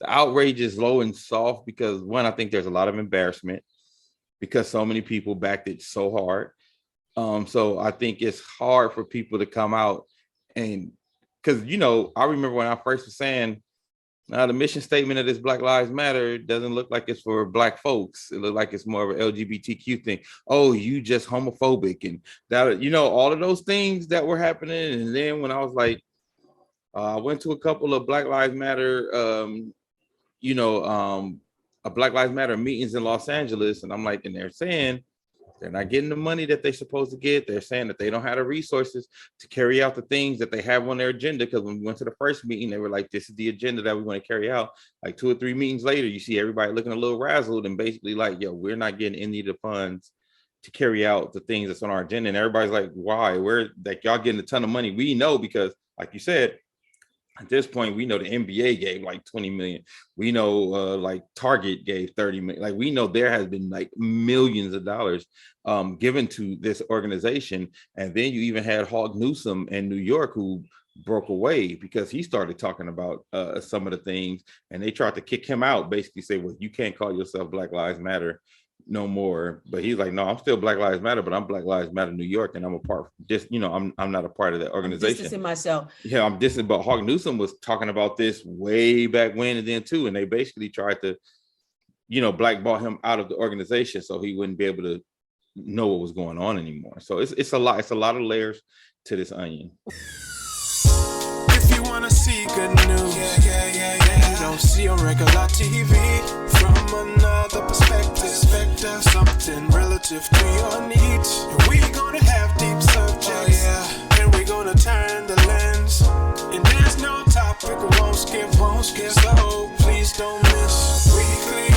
The outrage is low and soft because one, I think there's a lot of embarrassment because so many people backed it so hard. So I think it's hard for people to come out and because I remember when I first was saying the mission statement of this Black Lives Matter doesn't look like it's for Black folks. It looks like it's more of an LGBTQ thing. Oh, you just homophobic and that, all of those things that were happening. And then when I was like, I went to a couple of Black Lives Matter, a Black Lives Matter meetings in Los Angeles, and I'm like, and they're saying they're not getting the money that they're supposed to get. They're saying that they don't have the resources to carry out the things that they have on their agenda. Because when we went to the first meeting, they were like, this is the agenda that we want to carry out. Like 2 or 3 meetings later, you see everybody looking a little razzled and basically like, yo, we're not getting any of the funds to carry out the things that's on our agenda. And everybody's like, why? We're like, y'all getting a ton of money. We know because, like you said, at this point, we know the NBA gave like 20 million. We know like Target gave 30 million. Like we know there has been like millions of dollars given to this organization. And then you even had Hawk Newsom in New York who broke away because he started talking about some of the things and they tried to kick him out, basically say, well, you can't call yourself Black Lives Matter no more. But he's like, no, I'm still Black Lives Matter, but I'm Black Lives Matter New York, and I'm a part. Just I'm not a part of that organization. I'm distancing myself. Yeah, I'm distant. But Hawk Newsom was talking about this way back when and then too, and they basically tried to, blackball him out of the organization so he wouldn't be able to know what was going on anymore. So it's a lot. It's a lot of layers to this onion. If you wanna see good news, you don't see on regular TV from another perspective, something relative to your needs. And we gonna have deep subjects, and we gonna turn the lens. And there's no topic we won't skip. So please don't miss weekly.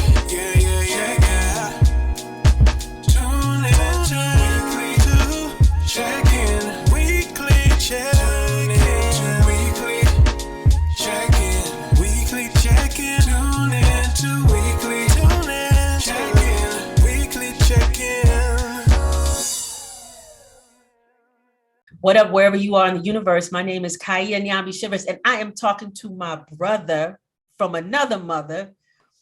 Tune in weekly to check in. Weekly check. What up, wherever you are in the universe? My name is Kaya Nyambi Shivers, and I am talking to my brother from another mother.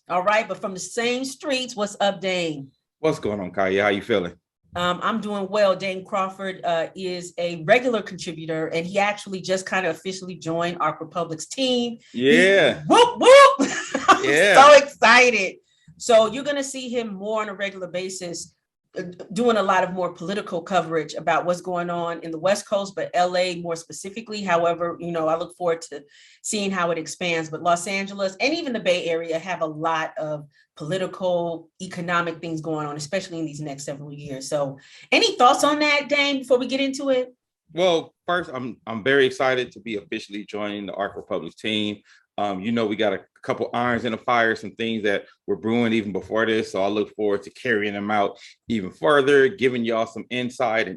All right, but from the same streets. What's up, Dane? What's going on, Kaya? How you feeling? I'm doing well. Dane Crawford is a regular contributor, and he actually just kind of officially joined Arc Republic's team. Yeah. Whoop, whoop. I'm so excited. So you're going to see him more on a regular basis, doing a lot of more political coverage about what's going on in the West Coast, but LA more specifically. However, I look forward to seeing how it expands. But Los Angeles and even the Bay Area have a lot of political, economic things going on, especially in these next several years. So any thoughts on that, Dane, before we get into it? Well, first, I'm very excited to be officially joining the Arc Republic team. We got a couple irons in the fire, some things that were brewing even before this. So I look forward to carrying them out even further, giving y'all some insight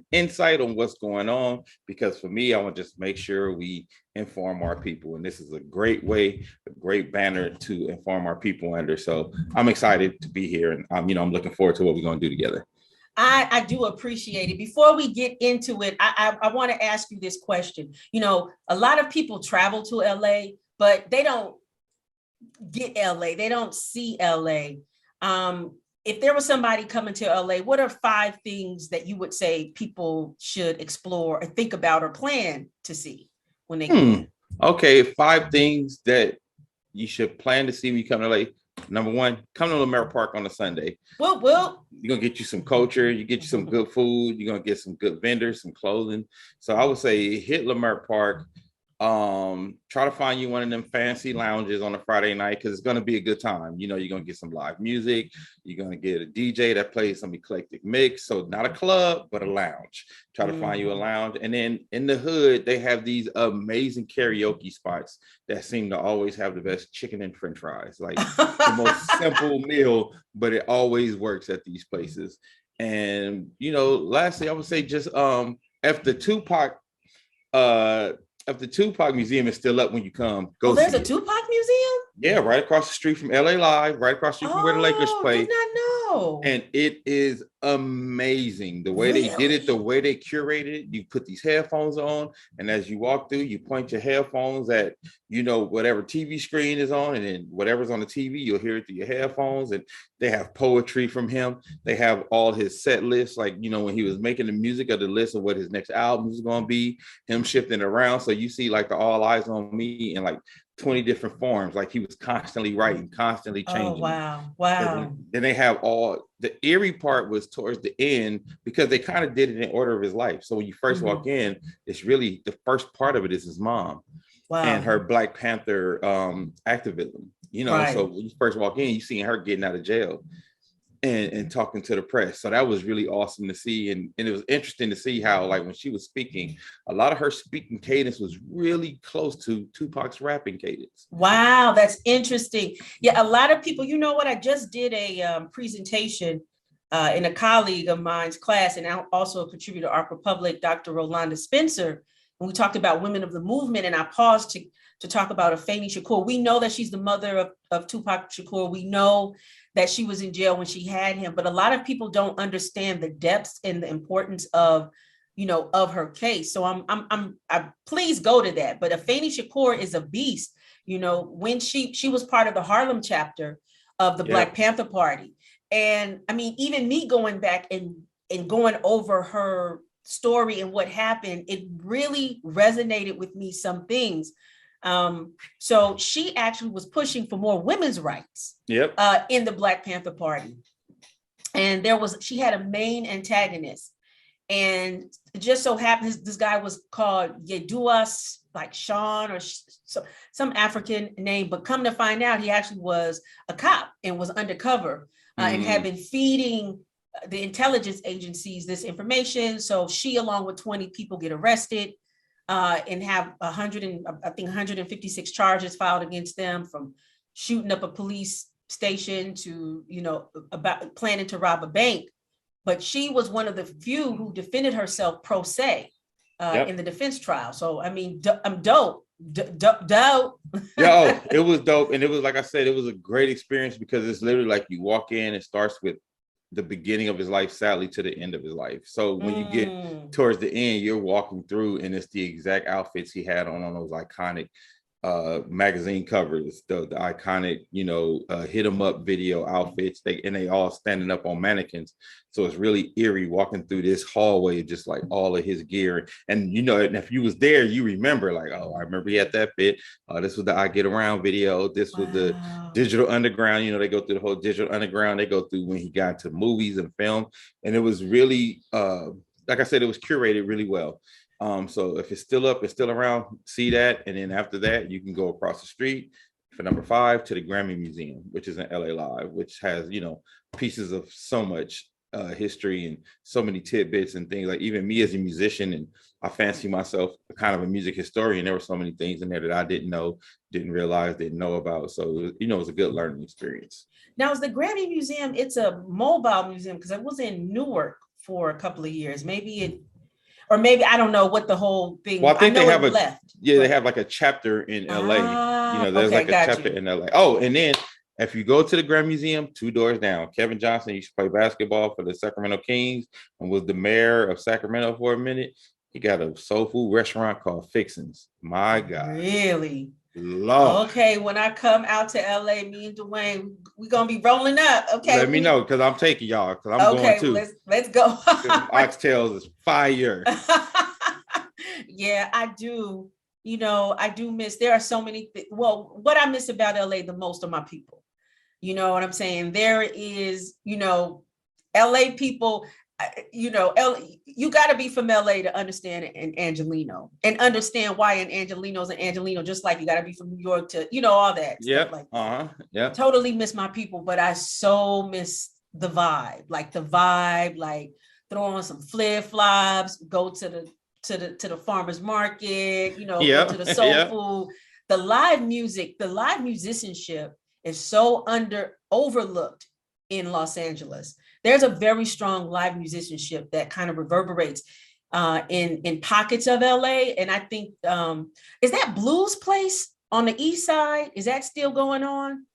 on what's going on. Because for me, I want to just make sure we inform our people. And this is a great way, a great banner to inform our people under. So I'm excited to be here. And I'm looking forward to what we're going to do together. I do appreciate it. Before we get into it, I want to ask you this question. A lot of people travel to LA, but they don't get LA. They don't see LA. If there was somebody coming to LA, what are 5 things that you would say people should explore or think about or plan to see when they get? Okay, 5 things that you should plan to see when you come to LA. Number 1, come to Lamar Park on a Sunday. Well, you're gonna get you some culture, you get you some good food, you're gonna get some good vendors, some clothing. So I would say hit Lamar Park. Try to find you one of them fancy lounges on a Friday night because it's going to be a good time. You're going to get some live music. You're going to get a DJ that plays some eclectic mix. So not a club, but a lounge. Try to find you a lounge. And then in the hood, they have these amazing karaoke spots that seem to always have the best chicken and french fries. Like the most simple meal, but it always works at these places. And, lastly, I would say just if the Tupac Museum is still up when you come, go. There's a Tupac Museum? Yeah, right across the street from LA Live, right across the street from where the Lakers play. Did not And it is amazing the way they did it, the way they curated it. You put these headphones on, and as you walk through, you point your headphones at, you know, whatever TV screen is on, and then whatever's on the TV, you'll hear it through your headphones. And they have poetry from him. They have all his set lists, like, you know, when he was making the music of the list of what his next album is going to be, him shifting around. So you see like the All Eyes on Me and like 20 different forms, like he was constantly writing, constantly changing. Oh, wow. Then they have all the eerie part was towards the end, because they kind of did it in order of his life. So when you first walk in, it's really the first part of it is his mom and her Black Panther activism, you know. So when you first walk in, you seeing her getting out of jail and talking to the press. So that was really awesome to see. And it was interesting to see how, like, when she was speaking, a lot of her speaking cadence was really close to Tupac's rapping cadence. Wow, that's interesting. Yeah, a lot of people, you know what, I just did a presentation in a colleague of mine's class, and also a contributor to Arc Republic, Dr. Rolanda Spencer, and we talked about women of the movement, and I paused to talk about Affinity Shakur. We know that she's the mother of Tupac Shakur. We know that she was in jail when she had him, but a lot of people don't understand the depths and the importance of, you know, of her case. So I please go to that. But Affinity Shakur is a beast. You know, when she was part of the Harlem chapter of the Black Panther Party. And I mean, even me going back and going over her story and what happened, it really resonated with me, some things. So she actually was pushing for more women's rights in the Black Panther Party. And she had a main antagonist. And it just so happens this guy was called Yeduas, like Sean or some African name, but come to find out he actually was a cop and was undercover and had been feeding the intelligence agencies this information. So she, along with 20 people, get arrested and have 156 charges filed against them, from shooting up a police station to, you know, about planning to rob a bank. But she was one of the few who defended herself pro se in the defense trial. So, I mean, I'm dope. Dope. Yo, it was dope. And it was, like I said, it was a great experience, because it's literally like you walk in, it starts with the beginning of his life, sadly, to the end of his life. So when you get towards the end, you're walking through, and it's the exact outfits he had on those iconic magazine covers, the iconic, you know, hit 'em up video outfits. They all standing up on mannequins. So it's really eerie walking through this hallway, just like all of his gear. And, you know, and if you was there, you remember, like, oh, I remember he had that fit. This was the I Get Around video. This was the Digital Underground. You know, they go through the whole Digital Underground. They go through when he got to movies and film. And it was really, like I said, it was curated really well. So if it's still up, it's still around, see that. And then after that, you can go across the street for number 5 to the Grammy Museum, which is in LA Live, which has, you know, pieces of so much history and so many tidbits and things. Like, even me as a musician, and I fancy myself kind of a music historian, there were so many things in there that I didn't know, didn't realize, didn't know about. So, you know, it was a good learning experience. Now, is the Grammy Museum, it's a mobile museum, because I was in Newark for a couple of years. Or maybe I don't know what the whole thing. Well, I think they have they have like a chapter in LA. You know, there's like a chapter in LA. Oh, and then if you go to the Grammy Museum, 2 doors down, Kevin Johnson used to play basketball for the Sacramento Kings and was the mayor of Sacramento for a minute. He got a soul food restaurant called Fixins. My God. Really? Lord. Okay, when I come out to LA, me and Dwayne, we're gonna be rolling up. Okay. Let me know, because I'm taking y'all, because I'm going too. Let's go. Oxtails is fire. Yeah, I do. You know, I do miss, there are so many well, what I miss about LA the most are my people. You know what I'm saying? There is, you know, LA people, you know, you got to be from LA to understand an Angelino, and understand why an Angelino's an Angelino, just like you got to be from New York to, you know, all that. Yeah. Like, totally miss my people, but I so miss the vibe, like throw on some flip-flops, go to the farmer's market, you know, go to the soul food, the live music, the live musicianship is so overlooked in Los Angeles. There's a very strong live musicianship that kind of reverberates in pockets of LA. And I think, is that Blues Place on the east side? Is that still going on?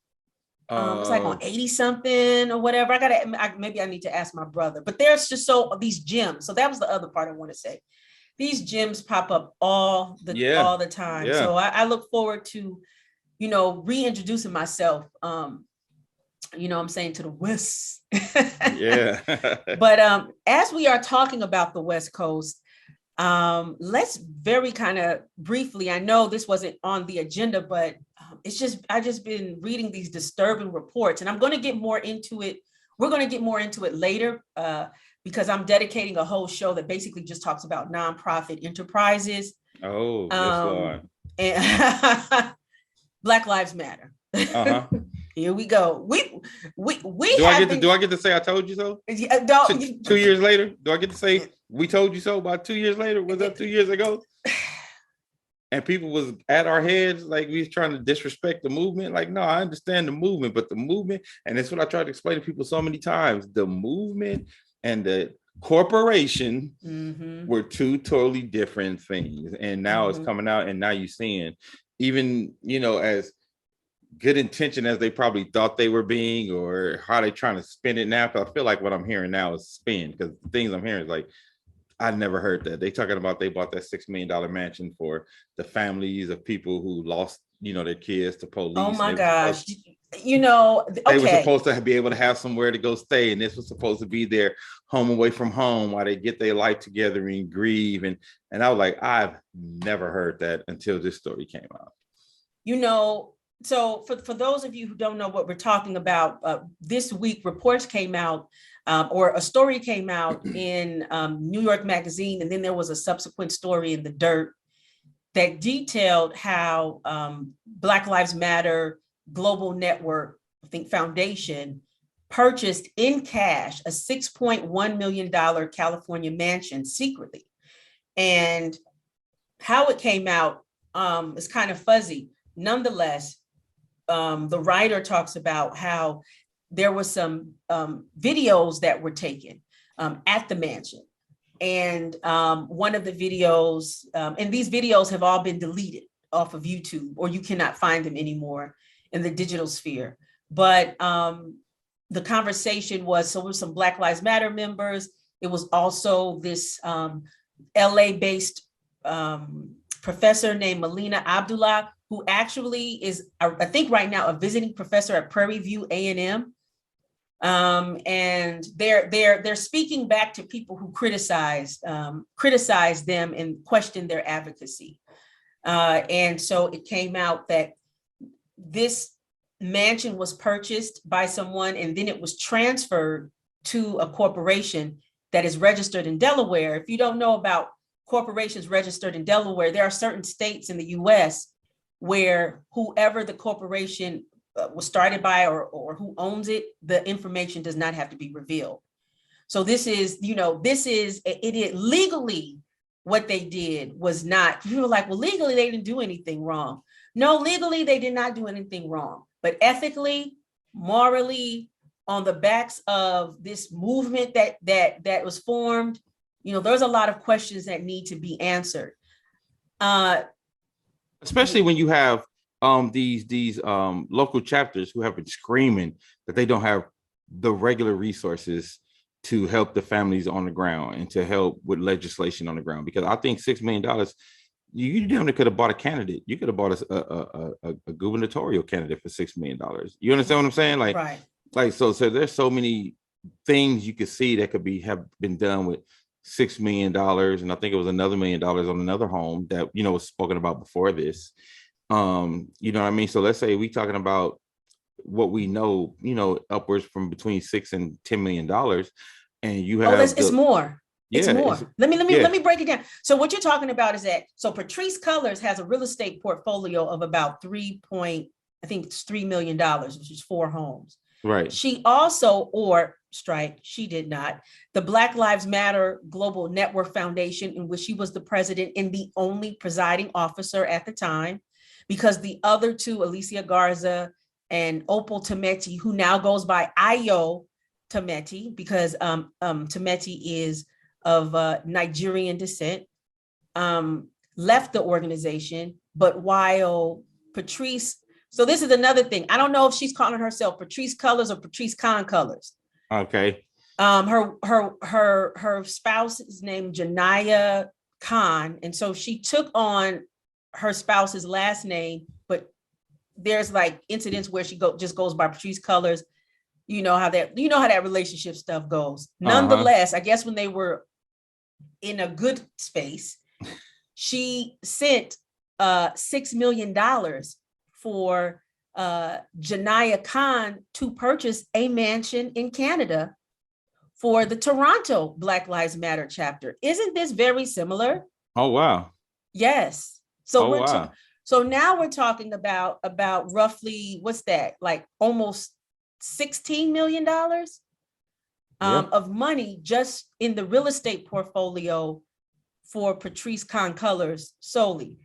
It's like on 80 something or whatever. Maybe I need to ask my brother, but there's just these gems. So that was the other part I want to say. These gems pop up all the time. Yeah. So I look forward to, reintroducing myself, I'm saying, to the West. Yeah. But as we are talking about the West Coast, let's very kind of briefly, I know this wasn't on the agenda, but I just been reading these disturbing reports, and I'm going to get more into it. We're going to get more into it later because I'm dedicating a whole show that basically just talks about nonprofit enterprises. Oh, yes, Lord. And Black Lives Matter. Uh-huh. Here we go. We do I get to say I told you so? 2 years later, do I get to say we told you so? About 2 years later, was that 2 years ago? And people was at our heads like we was trying to disrespect the movement. Like, no, I understand the movement, but the movement, and that's what I tried to explain to people so many times. The movement and the corporation were two totally different things. And now it's coming out, and now you're seeing, even, as good intention as they probably thought they were being, or how they trying to spin it now. Because I feel like what I'm hearing now is spin, because the things I'm hearing is like, I never heard that. They talking about they bought that $6 million mansion for the families of people who lost, their kids to police. Oh my gosh. They were supposed to be able to have somewhere to go stay. And this was supposed to be their home away from home while they get their life together and grieve. And I was like, I've never heard that until this story came out. So for those of you who don't know what we're talking about, this week reports came out, or a story came out in New York Magazine, and then there was a subsequent story in The Dirt that detailed how Black Lives Matter Global Network, I think, Foundation purchased in cash a $6.1 million California mansion secretly. And how it came out is kind of fuzzy. Nonetheless, the writer talks about how there was some videos that were taken at the mansion. And one of the videos, and these videos have all been deleted off of YouTube, or you cannot find them anymore in the digital sphere. But the conversation was, so with some Black Lives Matter members, it was also this LA-based professor named Melina Abdullah, who actually is, I think right now, a visiting professor at Prairie View A&M. And they're speaking back to people who criticize them and question their advocacy. And so it came out that this mansion was purchased by someone, and then it was transferred to a corporation that is registered in Delaware. If you don't know about corporations registered in Delaware, there are certain states in the US where whoever the corporation was started by or who owns it, the information does not have to be revealed. So this is legally what they did was not, you were like, well, legally they didn't do anything wrong. No, legally they did not do anything wrong, but ethically, morally, on the backs of this movement that was formed, there's a lot of questions that need to be answered. Especially when you have these local chapters who have been screaming that they don't have the regular resources to help the families on the ground and to help with legislation on the ground. Because I think $6 million, you definitely could have bought a candidate. You could have bought a gubernatorial candidate for $6 million. You understand what I'm saying? Like, right. Like, so there's so many things you could see that could have been done with $6 million. And I think it was another $1 million on another home that, was spoken about before this. You know what I mean? So let's say we talking about what we know, upwards from between $6 and $10 million. And you have it's more. It's more. Let me break it down. So what you're talking about is that, so Patrisse Khan-Cullors has a real estate portfolio of about $3 million, which is 4 homes. Right. She also, she did not, the Black Lives Matter Global Network Foundation, in which she was the president and the only presiding officer at the time, because the other two, Alicia Garza and Opal Tometi, who now goes by Ayo Tometi, because Tometi is of Nigerian descent, left the organization. But while Patrisse So this is another thing. I don't know if she's calling herself Patrisse Khan-Cullors or Patrisse Khan-Cullors. Okay. Her spouse is named Janiyah Khan, and so she took on her spouse's last name, but there's like incidents where she just goes by Patrisse Khan-Cullors. You know how that relationship stuff goes. Nonetheless, I guess when they were in a good space, she sent $6 million for Janiyah Khan to purchase a mansion in Canada for the Toronto Black Lives Matter chapter. Isn't this very similar? Oh, wow. Yes. So so now we're talking about roughly, what's that? Like almost $16 million of money just in the real estate portfolio for Patrisse Khan-Cullors solely.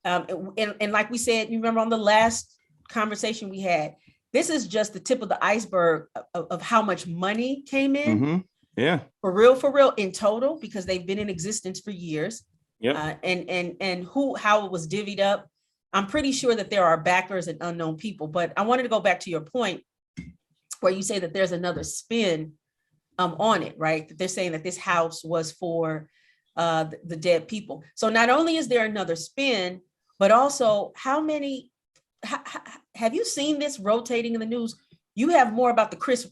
And like we said, you remember on the last conversation we had, this is just the tip of the iceberg of how much money came in. Mm-hmm. Yeah. For real in total, because they've been in existence for years. Yeah. And how it was divvied up. I'm pretty sure that there are backers and unknown people, but I wanted to go back to your point where you say that there's another spin on it, right? That they're saying that this house was for the dead people. So not only is there another spin, but also have you seen this rotating in the news? You have more about the Chris,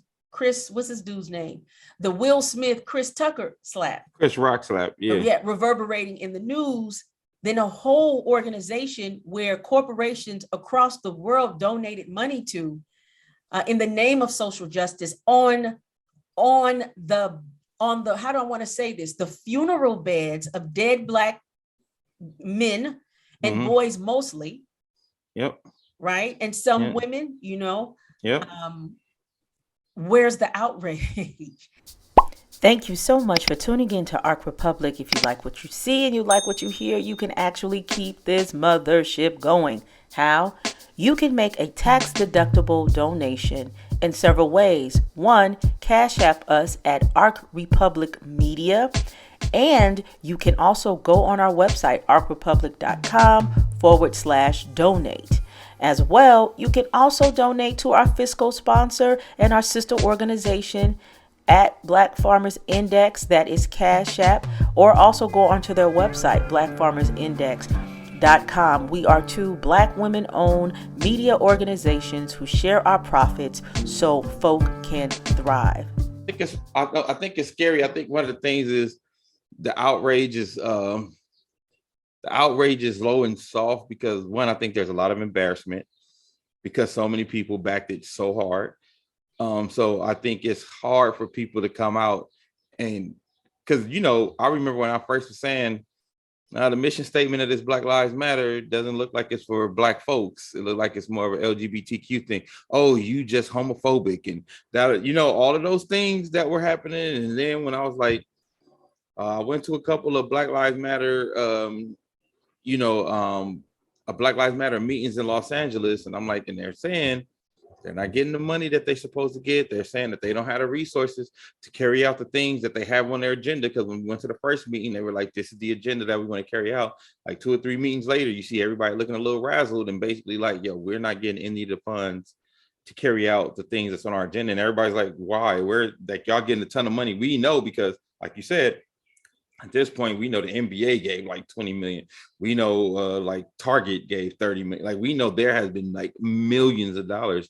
what's his dude's name? The Will Smith, Chris Tucker slap. Chris Rock slap, yeah. Reverberating in the news than a whole organization where corporations across the world donated money to in the name of social justice on the how do I want to say this? The funeral beds of dead Black men and boys mostly. Yep. Right. And some women, Yep. Where's the outrage? Thank you so much for tuning in to Arc Republic. If you like what you see and you like what you hear, you can actually keep this mothership going. How? You can make a tax-deductible donation in several ways. One, Cash App us at Arc Republic Media. And you can also go on our website, arcrepublic.com/donate. As well, you can also donate to our fiscal sponsor and our sister organization at Black Farmers Index, that is Cash App, or also go onto their website, blackfarmersindex.com. We are two Black women-owned media organizations who share our profits so folk can thrive. I think it's scary. I think one of the things is the outrage is low and soft because, one, I think there's a lot of embarrassment because so many people backed it so hard. So I think it's hard for people to come out and because, I remember when I first was saying the mission statement of this Black Lives Matter doesn't look like it's for Black folks. It looks like it's more of an LGBTQ thing. Oh, you just homophobic and that, all of those things that were happening. And then when I was like, I went to a couple of Black Lives Matter, Black Lives Matter meetings in Los Angeles. And I'm like, and they're saying they're not getting the money that they're supposed to get. They're saying that they don't have the resources to carry out the things that they have on their agenda. Because when we went to the first meeting, they were like, this is the agenda that we want to carry out. Like 2 or 3 meetings later, you see everybody looking a little razzled and basically like, yo, we're not getting any of the funds to carry out the things that's on our agenda. And everybody's like, why? We're like, y'all getting a ton of money. We know because, like you said, at this point, we know the NBA gave like 20 million. We know like Target gave 30 million. Like we know there has been like millions of dollars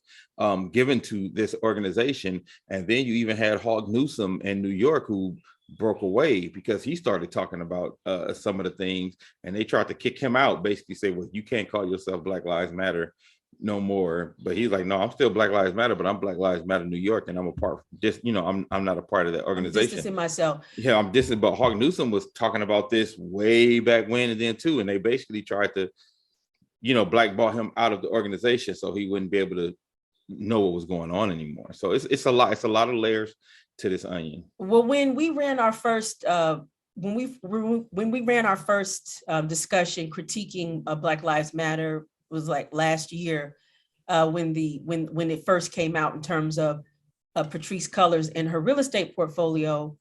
given to this organization. And then you even had Hawk Newsom in New York who broke away because he started talking about some of the things and they tried to kick him out, basically say, well, you can't call yourself Black Lives Matter no more. But he's like, no, I'm still Black Lives Matter, but I'm Black Lives Matter New York, and I'm a part. Just I'm not a part of that organization. I'm distancing myself. Yeah, I'm distant. But Hawk Newsom was talking about this way back when and then too, and they basically tried to, blackball him out of the organization so he wouldn't be able to know what was going on anymore. So it's a lot. It's a lot of layers to this onion. Well, when we ran our first discussion critiquing Black Lives Matter. Was like last year when it first came out in terms of Patrisse Khan-Cullors and her real estate portfolio.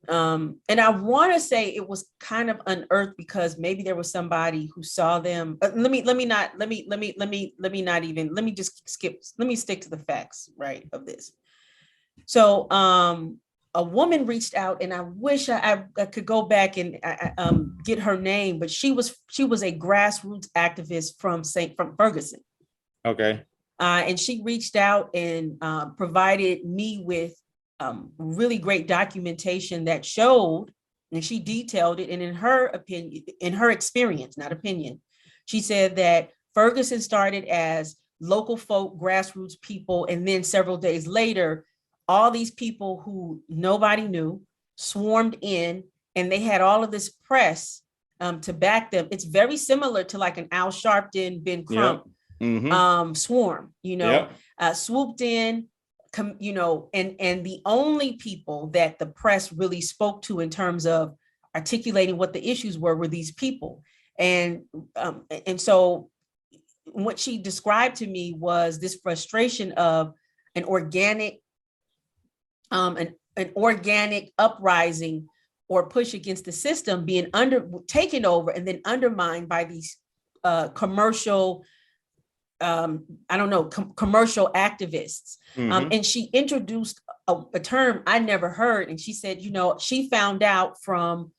And I want to say it was kind of unearthed because maybe there was somebody who saw them. Let me just skip. Let me stick to the facts, right, of this. So, a woman reached out, and I wish I could go back and get her name, but she was a grassroots activist from Ferguson. Okay. And she reached out and provided me with really great documentation that showed, and she detailed it. And in her opinion, in her experience, not opinion, she said that Ferguson started as local folk, grassroots people, and then several days later, all these people who nobody knew swarmed in, and they had all of this press to back them. It's very similar to like an Al Sharpton, Ben Crump swarm, swooped in, and the only people that the press really spoke to in terms of articulating what the issues were these people. And so what she described to me was this frustration of an organic uprising or push against the system being taken over and then undermined by these commercial commercial activists. And she introduced a term I never heard. And she said, she found out from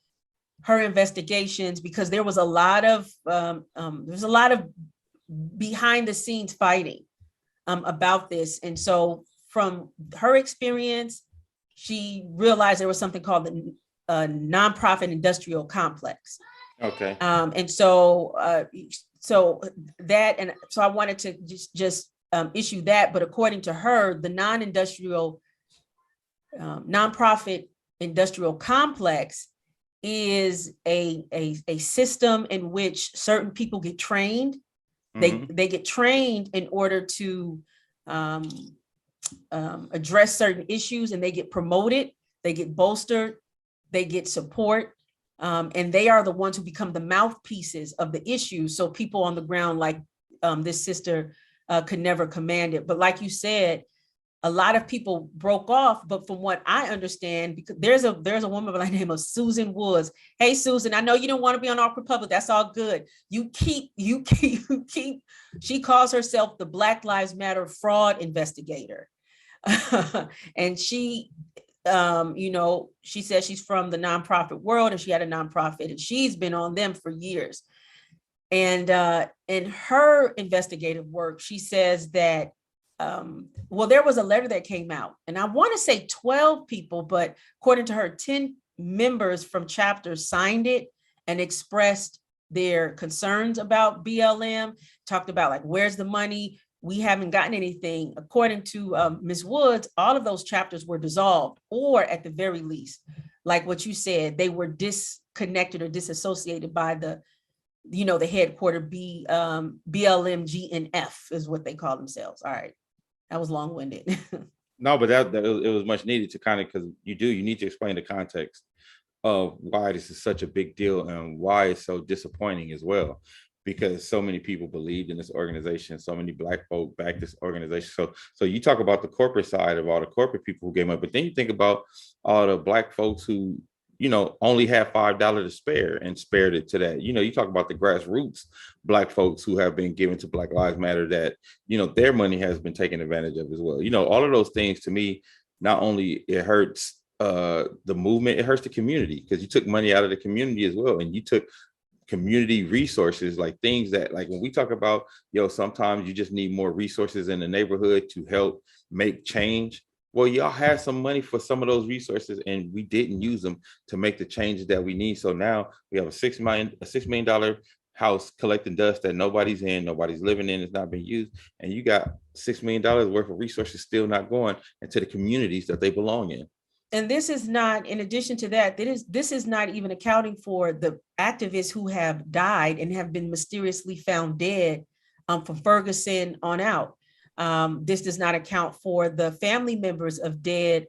her investigations, because there was a lot of behind the scenes fighting about this. And so from her experience, she realized there was something called the nonprofit industrial complex. Okay. And so I wanted to just issue that. But according to her, the nonprofit industrial complex is a system in which certain people get trained. They get trained in order to address certain issues, and they get promoted, they get bolstered, they get support. And they are the ones who become the mouthpieces of the issues. So people on the ground, like this sister, could never command it. But like you said, a lot of people broke off. But from what I understand, because there's a woman by the name of Susan Woods. Hey, Susan, I know you don't want to be on Awkward Public. That's all good. You keep. She calls herself the Black Lives Matter fraud investigator. And she says she's from the nonprofit world, and she had a nonprofit, and she's been on them for years. And in her investigative work, she says that, there was a letter that came out, and I want to say 12 people, but according to her, 10 members from chapters signed it and expressed their concerns about BLM, talked about like, where's the money? We haven't gotten anything. According to Ms. Woods, all of those chapters were dissolved, or at the very least, like what you said, they were disconnected or disassociated by the headquarter BLMGNF is what they call themselves. All right. That was long-winded. No, but it was much needed to kind of, because you need to explain the context of why this is such a big deal and why it's so disappointing as well. Because so many people believed in this organization, so many Black folk backed this organization. So you talk about the corporate side of all the corporate people who came up, but then you think about all the Black folks who, only have $5 to spare and spared it to that. You talk about the grassroots Black folks who have been given to Black Lives Matter that, their money has been taken advantage of as well. All of those things, to me, not only it hurts the movement, it hurts the community, because you took money out of the community as well, and you took community resources, like things that, like when we talk about, sometimes you just need more resources in the neighborhood to help make change. Well, y'all had some money for some of those resources, and we didn't use them to make the changes that we need. So now we have a $6 million house collecting dust that nobody's living in, it's not being used, and you got $6 million worth of resources still not going into the communities that they belong in. And this is not, in addition to that, this is not even accounting for the activists who have died and have been mysteriously found dead from Ferguson on out. This does not account for the family members of dead,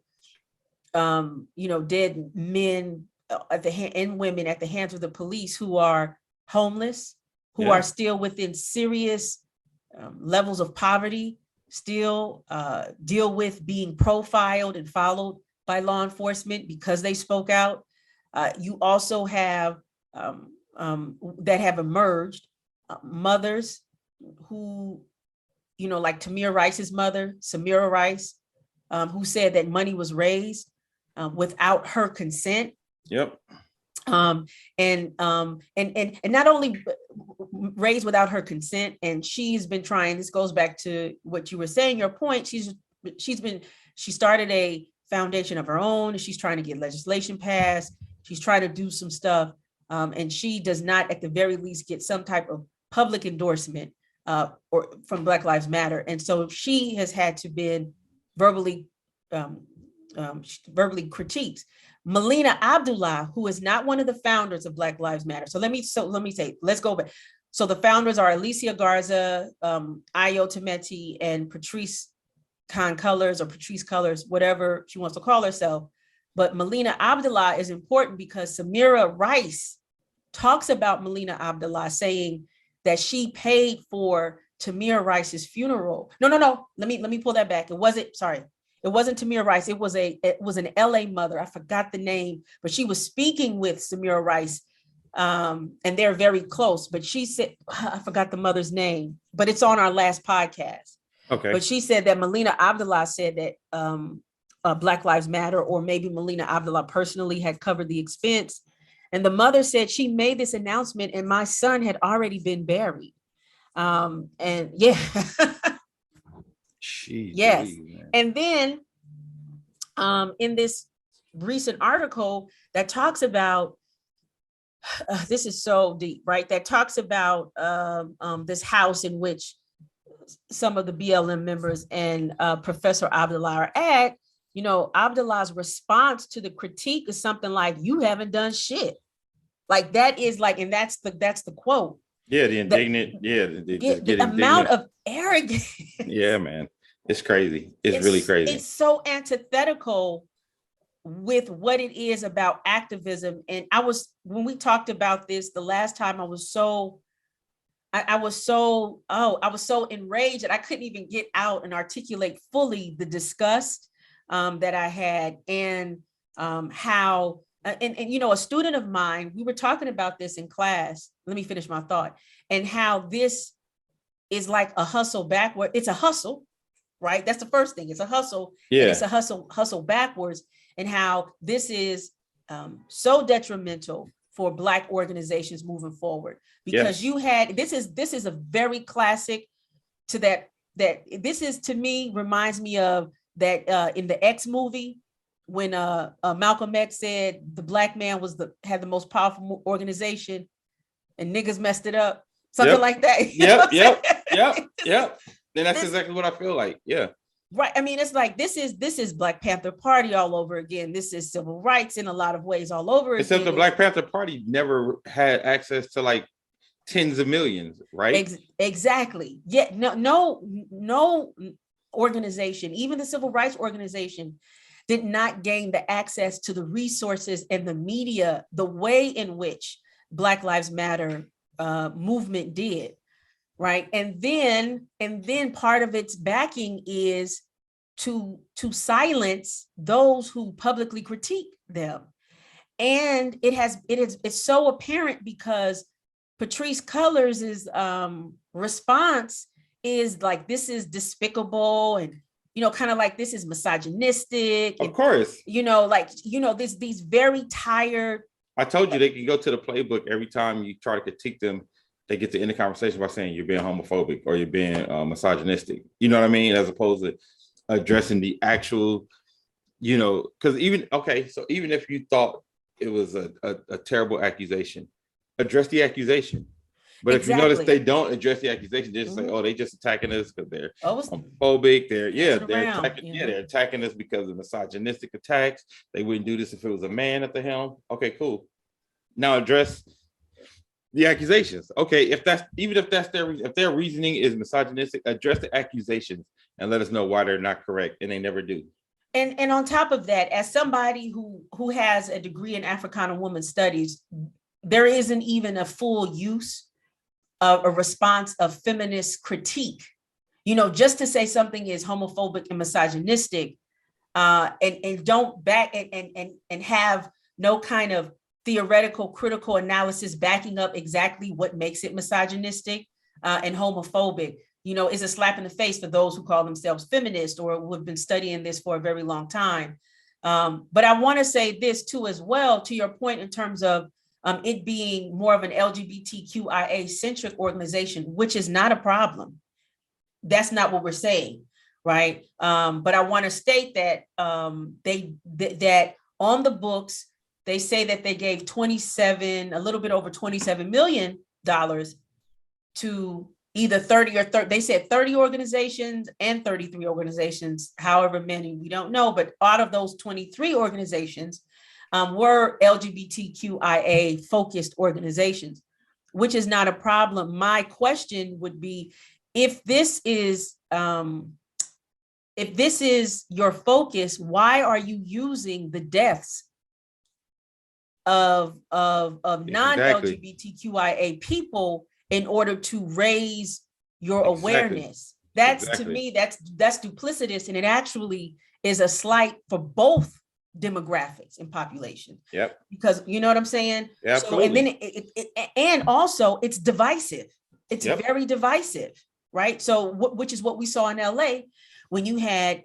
dead men and women at the hands of the police who are homeless, who are still within serious levels of poverty, still deal with being profiled and followed by law enforcement because they spoke out. You also have that have emerged mothers who, like Tamir Rice's mother, Samira Rice, who said that money was raised without her consent. Yep. And not only raised without her consent, and she's been trying, this goes back to what you were saying, your point, she started a foundation of her own, and she's trying to get legislation passed, she's trying to do some stuff, and she does not at the very least get some type of public endorsement or from Black Lives Matter. And so she has had to been verbally critiqued. Melina Abdullah, who is not one of the founders of Black Lives Matter. So let me say, let's go back. So the founders are Alicia Garza, Ayo Temeti, and Patrisse Khan-Cullors, or Patrisse Cullors, whatever she wants to call herself. But Melina Abdullah is important because Samira Rice talks about Melina Abdullah saying that she paid for Tamir Rice's funeral. No. Let me pull that back. It wasn't Tamir Rice. It was an LA mother. I forgot the name, but she was speaking with Samira Rice, and they're very close. But she said, I forgot the mother's name, but it's on our last podcast. Okay. But she said that Melina Abdullah said that Black Lives Matter, or maybe Melina Abdullah personally, had covered the expense. And the mother said she made this announcement and my son had already been buried. And yeah. Jeez, yes. man. And then in this recent article that talks about, this is so deep, right? That talks about this house in which some of the BLM members and Professor Abdullah are at. Abdullah's response to the critique is something like, "You haven't done shit." Like that is like, and that's the quote. Yeah, the indignant. The amount of arrogance. Yeah, man, it's crazy. It's really crazy. It's so antithetical with what it is about activism. And when we talked about this the last time, I was so enraged that I couldn't even get out and articulate fully the disgust that I had, and how, and a student of mine, we were talking about this in class. Let me finish my thought. And how this is like a hustle backward. It's a hustle, right? That's the first thing. It's a hustle. Yeah. And it's a hustle backwards, and how this is so detrimental for Black organizations moving forward. Because this is a very classic to that this is, to me, reminds me of that in the X movie, when Malcolm X said the Black man had the most powerful organization and niggas messed it up, something like that. Yep. Then that's exactly what I feel like. Yeah. Right. I mean, it's like, this is Black Panther Party all over again. This is civil rights in a lot of ways all over again. Except the Black Panther Party never had access to like tens of millions, right? Exactly. Yeah. No organization, even the civil rights organization, did not gain the access to the resources and the media the way in which Black Lives Matter movement did. Right. And then part of its backing is to silence those who publicly critique them. And it's so apparent because Patrisse Khan-Cullors' response is like, this is despicable, and kind of like, this is misogynistic. Of course. These very tired. I told you they can go to the playbook every time you try to critique them. They get to end the conversation by saying you're being homophobic or you're being misogynistic. You know what I mean? As opposed to addressing the actual, because even if you thought it was a terrible accusation, address the accusation. But if you notice, they don't address the accusation. They just say, "Oh, they just attacking us because they're homophobic. They're attacking us because of misogynistic attacks. They wouldn't do this if it was a man at the helm." Okay, cool. Now address the accusations. Okay, if their reasoning is misogynistic, address the accusations and let us know why they're not correct, and they never do. And on top of that, as somebody who has a degree in Africana woman studies, there isn't even a full use of a response of feminist critique. Just to say something is homophobic and misogynistic and don't back and have no kind of theoretical critical analysis backing up exactly what makes it misogynistic and homophobic, is a slap in the face for those who call themselves feminists or who have been studying this for a very long time. But I want to say this too as well, to your point in terms of it being more of an LGBTQIA centric organization, which is not a problem. That's not what we're saying, right? But I want to state that that on the books, they say that they gave a little bit over $27 million to either 30 or 30, they said 30 organizations and 33 organizations, however many, we don't know. But out of those 23 organizations were LGBTQIA focused organizations, which is not a problem. My question would be, if this is your focus, why are you using the deaths of non-LGBTQIA people in order to raise your awareness? That's to me, that's duplicitous, and it actually is a slight for both demographics and population. Yep. Because you know what I'm saying? Yeah, so, and then and also it's divisive. It's very divisive, right? So which is what we saw in LA when you had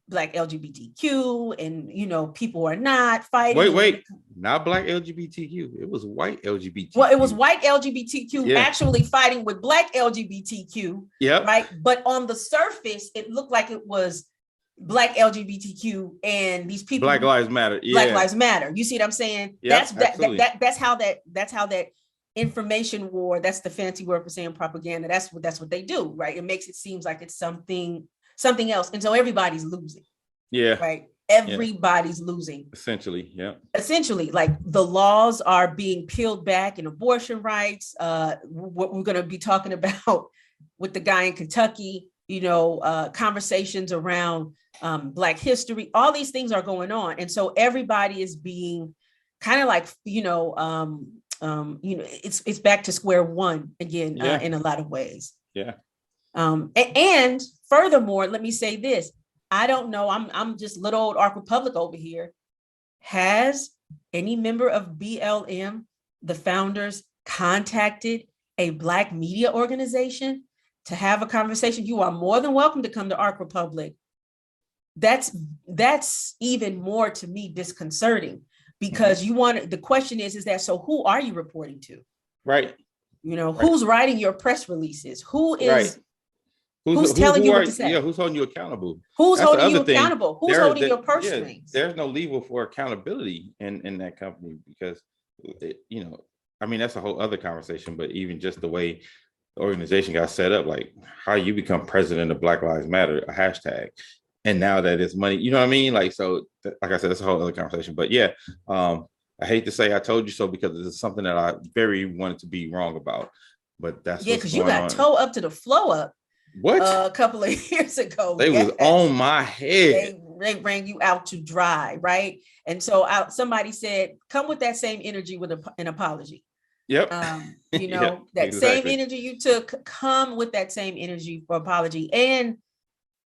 Black LGBTQ and people are not fighting. Wait, not Black LGBTQ. It was white LGBTQ. Well, it was white LGBTQ actually fighting with Black LGBTQ. Yeah. Right. But on the surface, it looked like it was Black LGBTQ and these people. Black Lives Matter. Yeah. Black Lives Matter. You see what I'm saying? Yep, That's how that information war. That's the fancy word for saying propaganda. That's what they do, right? It makes it seem like it's something else, and so everybody's losing. Yeah. Right. Everybody's losing. Essentially, yeah. Essentially, like the laws are being peeled back in abortion rights. What we're going to be talking about with the guy in Kentucky, conversations around Black history. All these things are going on, and so everybody is being kind of like, it's back to square one again in a lot of ways. Yeah. And furthermore, let me say this. I don't know. I'm just little old Ark Republic over here. Has any member of BLM, the founders, contacted a Black media organization to have a conversation? You are more than welcome to come to Ark Republic. That's even more to me disconcerting, because the question is that, so who are you reporting to? Right. Who's writing your press releases? Who is Who's telling you what to say? Yeah, who's holding you accountable? Who's holding you accountable? Who's holding your purse strings? There's no level for accountability in that company, because, that's a whole other conversation. But even just the way the organization got set up, like how you become president of Black Lives Matter, a hashtag, and now that it's money, you know what I mean? Like, so, like I said, that's a whole other conversation. But yeah, I hate to say I told you so, because it's something that I very wanted to be wrong about. But that's because you got toe up to the flow up. What? A couple of years ago. They was on my head. They ran you out to dry, right? And so somebody said, come with that same energy with an apology. Yep. Same energy you took, come with that same energy for apology. And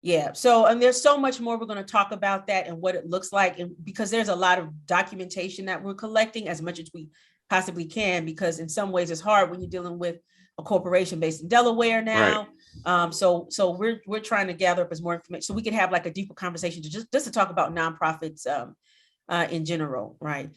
and there's so much more we're going to talk about that and what it looks like. And because there's a lot of documentation that we're collecting as much as we possibly can, because in some ways it's hard when you're dealing with a corporation based in Delaware now. Right. So we're trying to gather up as more information so we can have like a deeper conversation just to talk about nonprofits in general, right?